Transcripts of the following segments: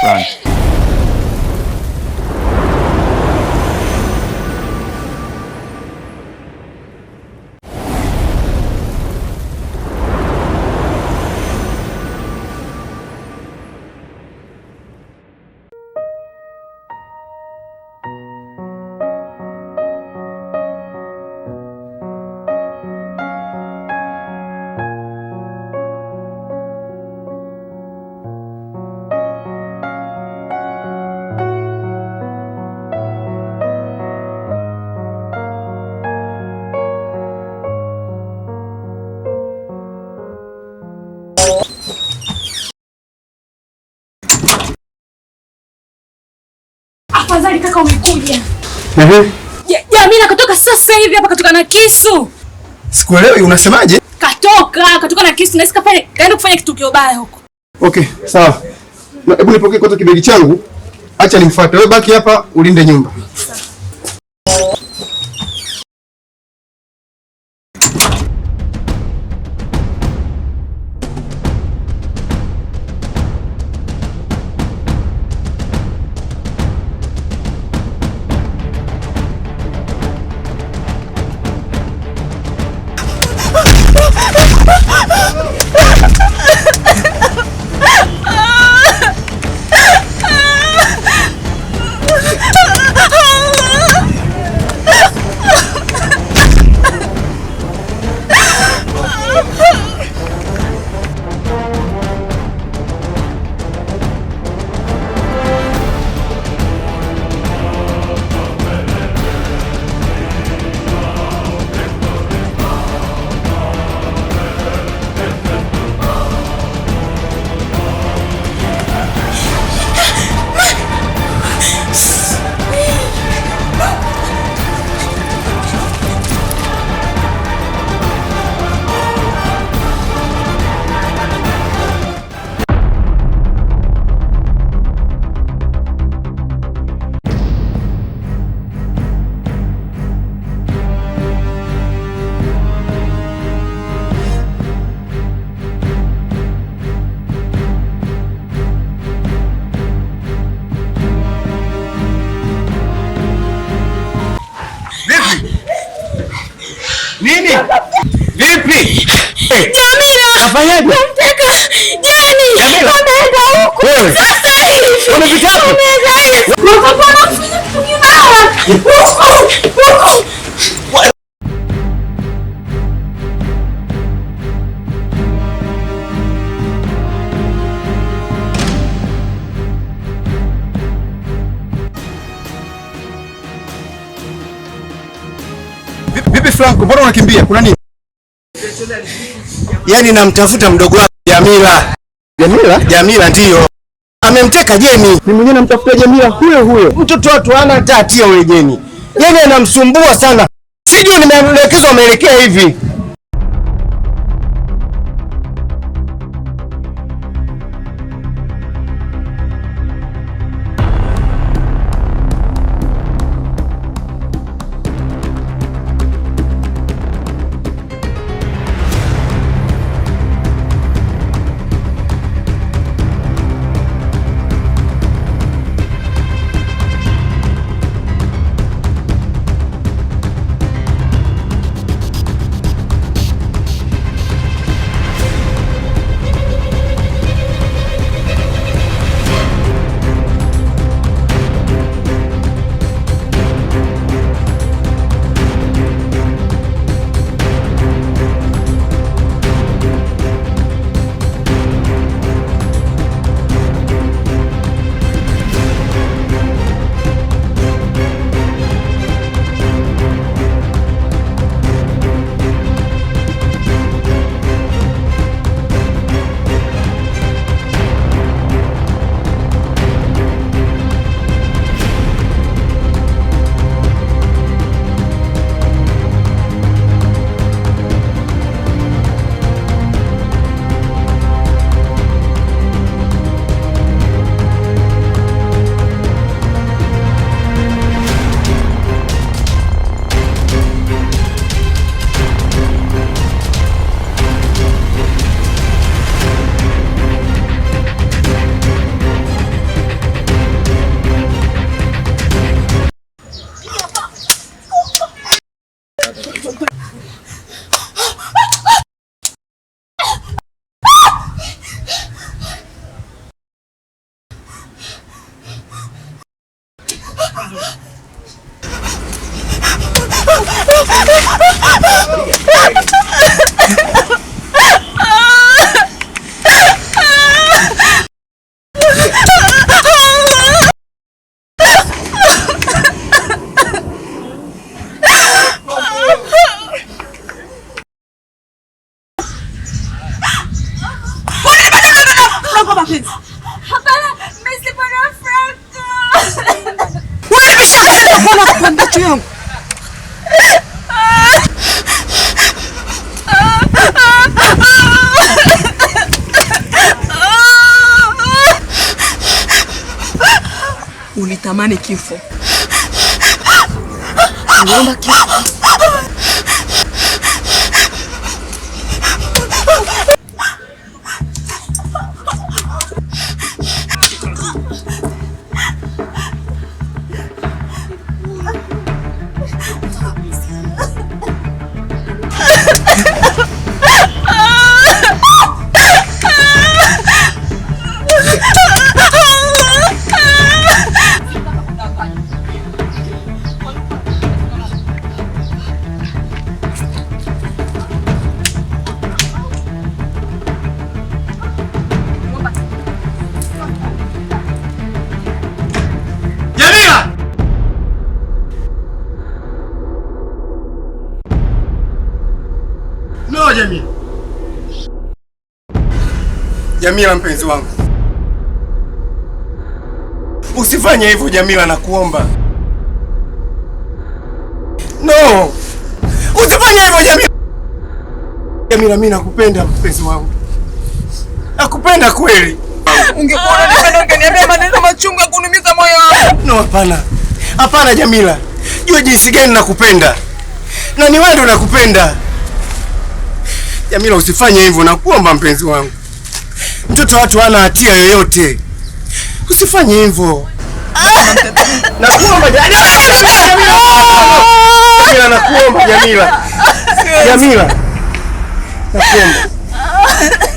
Run. Afadhali kaka umekuja. Jamila katoka sasa hivi hapa, katoka na kisu. Sikuelewi unasemaje? Katoka na kisu, naisika pale kaenda kufanya kitu kibaya huko. Okay, sawa. Hebu nipokee kwanza kibegi changu. Acha nimfuate. Wewe baki hapa ulinde nyumba. Nini? Vipi? Jamila! Kafanyaje? Namteka Jeni! Ameenda huko! Sasa hivi! Unapita hapo? Ameenda hivi! Unafanya kitu kibaya! Huko! Vipi Franco, mbona unakimbia? Kuna nini? Yaani namtafuta mdogo wangu Jamila. Jamila ndiyo. Amemteka Jeni. Ni mwenyewe namtafuta Jamila huyo. Mtoto watu hana hata hatia yule Jeni. Yaani anamsumbua sana. Sijui nimeelekezwa ameelekea hivi. Ulitamani kifo. Unaomba kifo. Jamila. Jamila mpenzi wangu, usifanye hivyo Jamila, nakuomba. No, usifanye hivyo Jamila. Jamila, mimi nakupenda mpenzi wangu, nakupenda kweli. Ungekuwa unanipenda ungeniambia maneno machungu ya kuniumiza moyo wangu. No, hapana, hapana Jamila, jua jinsi gani nakupenda na ni wewe ndo nakupenda. Jamila, usifanye hivyo nakuomba mpenzi wangu. Mtoto watu hana hatia yoyote. Usifanye hivyo. Nakuomba Jamila. Jamila, nakuomba Jamila. Jamila.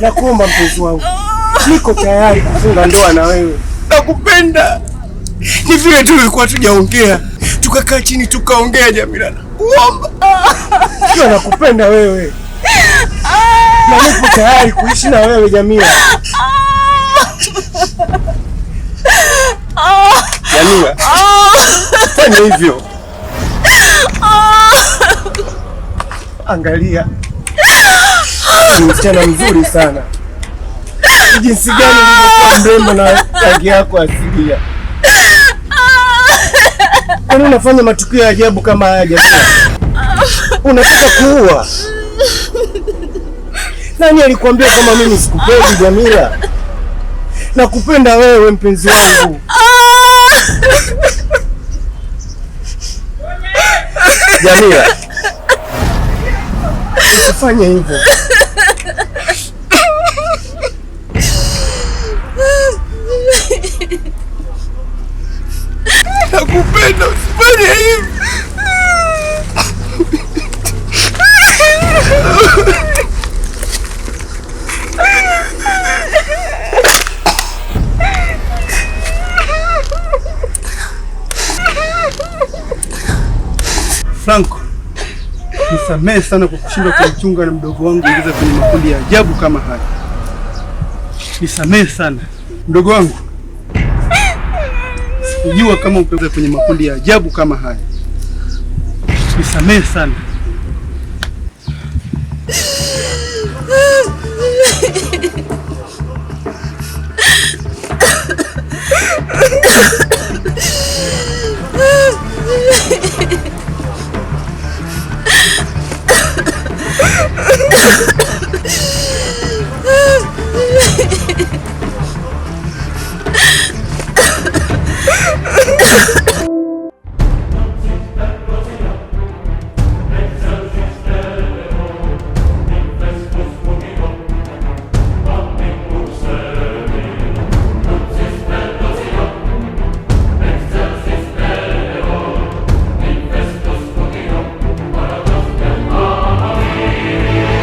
Nakuomba mpenzi wangu. Niko tayari kufunga ndoa na wewe. Nakupenda. Ni vile tu tulikuwa tujaongea. Tukakaa chini tukaongea Jamila. Nakuomba. Sio, nakupenda wewe. Na nipo tayari kuishi na wewe Jamila. Jamila, fanya hivyo. Angalia, ni msichana mzuri sana. Jinsi gani ulivyokuwa mrembo na rangi yako asilia. Kwani unafanya matukio ya ajabu kama haya Jamila? Unataka kuua? Nani alikwambia kama mimi sikupendi Jamila? Nakupenda wewe mpenzi wangu. Jamila, usifanye hivyo. Nakupenda, usifanye hivyo. Franco, nisamehe sana kwa kushindwa kumchunga na mdogo wangu ingiza kwenye makundi ya ajabu kama haya. Nisamehe sana mdogo wangu, sikujua kama utaanza kwenye makundi ya ajabu kama haya. Nisamehe sana.